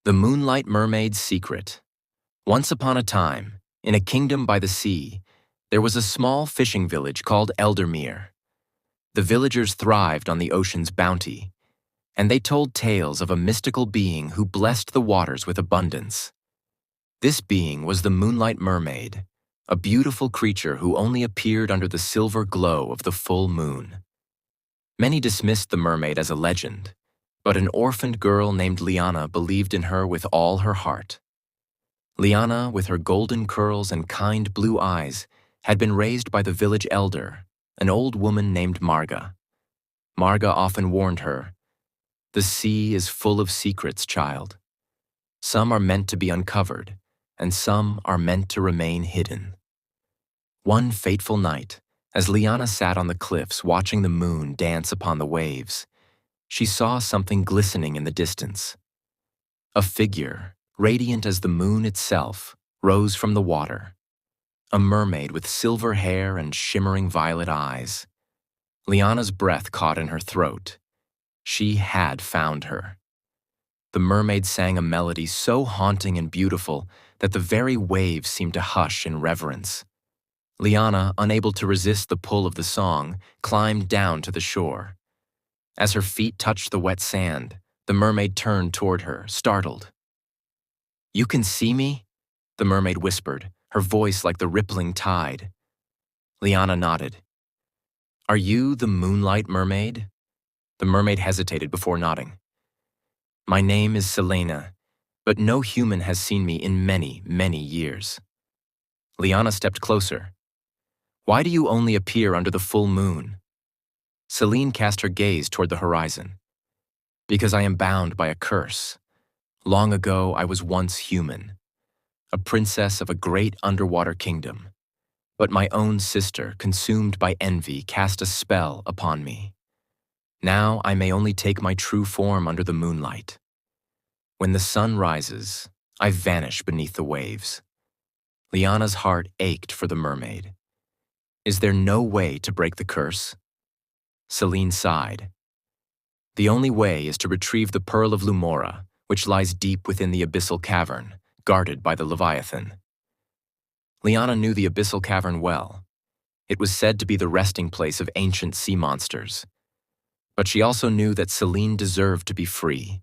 The Moonlight Mermaid's Secret. Once upon a time, in a kingdom by the sea, there was a small fishing village called Eldermere. The villagers thrived on the ocean's bounty, and they told tales of a mystical being who blessed the waters with abundance. This being was the Moonlight Mermaid, a beautiful creature who only appeared under the silver glow of the full moon. Many dismissed the mermaid as a legend, but an orphaned girl named Liana believed in her with all her heart. Liana, with her golden curls and kind blue eyes, had been raised by the village elder, an old woman named Marga. Marga often warned her, "The sea is full of secrets, child. Some are meant to be uncovered, and some are meant to remain hidden." One fateful night, as Liana sat on the cliffs watching the moon dance upon the waves, she saw something glistening in the distance. A figure, radiant as the moon itself, rose from the water. A mermaid with silver hair and shimmering violet eyes. Liana's breath caught in her throat. She had found her. The mermaid sang a melody so haunting and beautiful that the very waves seemed to hush in reverence. Liana, unable to resist the pull of the song, climbed down to the shore. As her feet touched the wet sand, the mermaid turned toward her, startled. "You can see me?" the mermaid whispered, her voice like the rippling tide. Liana nodded. "Are you the Moonlight Mermaid?" The mermaid hesitated before nodding. "My name is Selena, but no human has seen me in many, many years." Liana stepped closer. "Why do you only appear under the full moon?" Selene cast her gaze toward the horizon. "Because I am bound by a curse. Long ago, I was once human, a princess of a great underwater kingdom. But my own sister, consumed by envy, cast a spell upon me. Now I may only take my true form under the moonlight. When the sun rises, I vanish beneath the waves." Liana's heart ached for the mermaid. "Is there no way to break the curse?" Selene sighed. "The only way is to retrieve the Pearl of Lumora, which lies deep within the abyssal cavern, guarded by the Leviathan." Liana knew the abyssal cavern well. It was said to be the resting place of ancient sea monsters. But she also knew that Selene deserved to be free.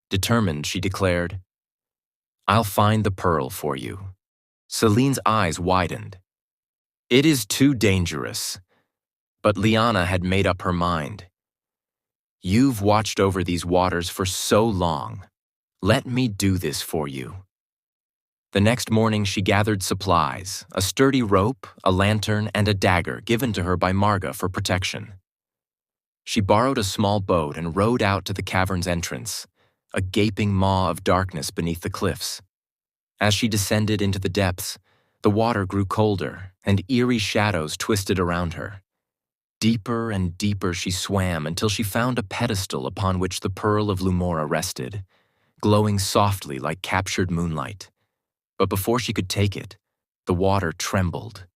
Determined, she declared, "I'll find the pearl for you." Selene's eyes widened. "It is too dangerous." But Liana had made up her mind. "You've watched over these waters for so long. Let me do this for you." The next morning she gathered supplies, a sturdy rope, a lantern, and a dagger given to her by Marga for protection. She borrowed a small boat and rowed out to the cavern's entrance, a gaping maw of darkness beneath the cliffs. As she descended into the depths, the water grew colder, and eerie shadows twisted around her. Deeper and deeper she swam until she found a pedestal upon which the Pearl of Lumora rested, glowing softly like captured moonlight. But before she could take it, the water trembled.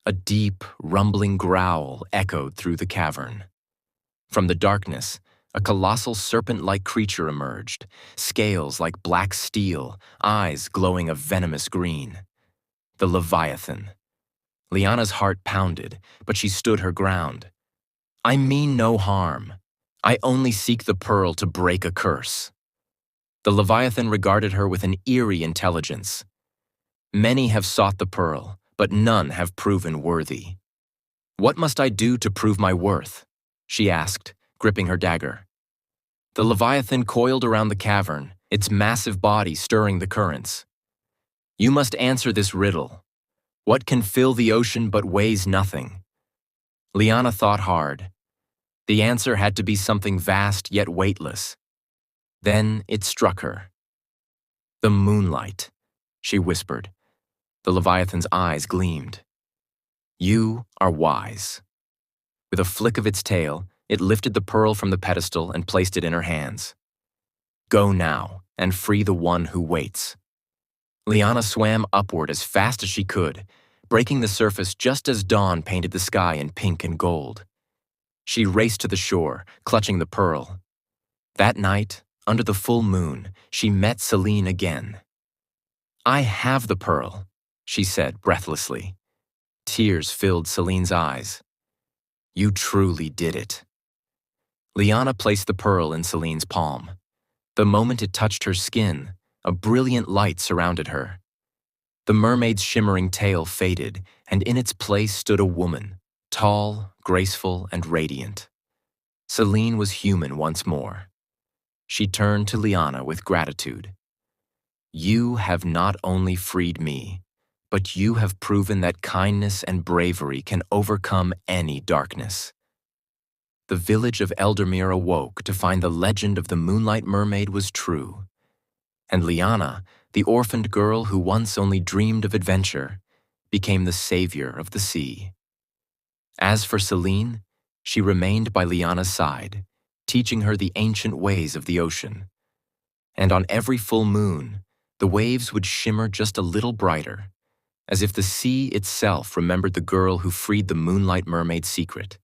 A deep, rumbling growl echoed through the cavern. From the darkness, a colossal serpent-like creature emerged, scales like black steel, eyes glowing a venomous green. The Leviathan. Liana's heart pounded, but she stood her ground. "I mean no harm. I only seek the pearl to break a curse." The Leviathan regarded her with an eerie intelligence. "Many have sought the pearl, but none have proven worthy." "What must I do to prove my worth?" she asked, gripping her dagger. The Leviathan coiled around the cavern, its massive body stirring the currents. "You must answer this riddle. What can fill the ocean but weighs nothing?" Liana thought hard. The answer had to be something vast yet weightless. Then it struck her. "The moonlight," she whispered. The Leviathan's eyes gleamed. "You are wise." With a flick of its tail, it lifted the pearl from the pedestal and placed it in her hands. "Go now and free the one who waits." Liana swam upward as fast as she could, breaking the surface just as dawn painted the sky in pink and gold. She raced to the shore, clutching the pearl. That night, under the full moon, she met Celine again. "I have the pearl," she said breathlessly. Tears filled Celine's eyes. "You truly did it." Liana placed the pearl in Celine's palm. The moment it touched her skin, a brilliant light surrounded her. The mermaid's shimmering tail faded, and in its place stood a woman, tall, graceful, and radiant. Celine was human once more. She turned to Liana with gratitude. "You have not only freed me, but you have proven that kindness and bravery can overcome any darkness." The village of Eldermere awoke to find the legend of the Moonlight Mermaid was true. And Liana, the orphaned girl who once only dreamed of adventure, became the savior of the sea. As for Celine, she remained by Liana's side, teaching her the ancient ways of the ocean. And on every full moon, the waves would shimmer just a little brighter, as if the sea itself remembered the girl who freed the Moonlight Mermaid's secret.